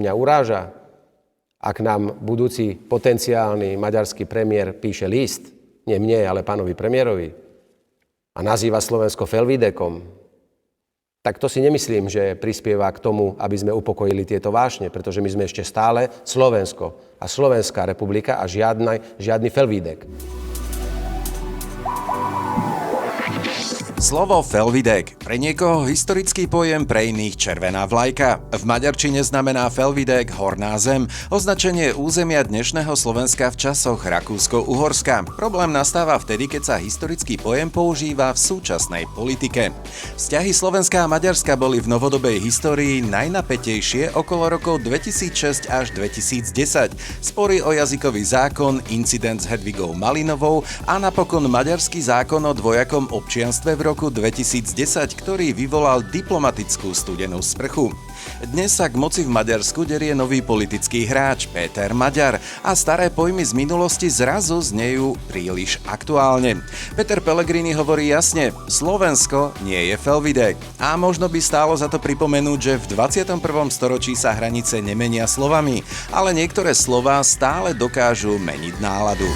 Mňa uráža, ak nám budúci potenciálny maďarský premiér píše list, nie mne, ale pánovi premiérovi, a nazýva Slovensko Felvidekom, tak to si nemyslím, že prispieva k tomu, aby sme upokojili tieto vášne, pretože my sme ešte stále Slovensko a Slovenská republika a žiadny Felvidek. Slovo Felvidek. Pre niekoho historický pojem, pre iných červená vlajka. V maďarčine znamená Felvidek horná zem, označenie územia dnešného Slovenska v časoch Rakúsko-Uhorska. Problém nastáva vtedy, keď sa historický pojem používa v súčasnej politike. Vzťahy Slovenska a Maďarska boli v novodobej histórii najnapätejšie okolo rokov 2006 až 2010. Spory o jazykový zákon, incident s Hedvigou Malinovou a napokon maďarský zákon o dvojakom občianstve v roku 2010, ktorý vyvolal diplomatickú studenú sprchu. Dnes sa k moci v Maďarsku derie nový politický hráč Péter Maďar a staré pojmy z minulosti zrazu znejú príliš aktuálne. Peter Pellegrini hovorí jasne, Slovensko nie je Felvidek. A možno by stálo za to pripomenúť, že v 21. storočí sa hranice nemenia slovami, ale niektoré slová stále dokážu meniť náladu.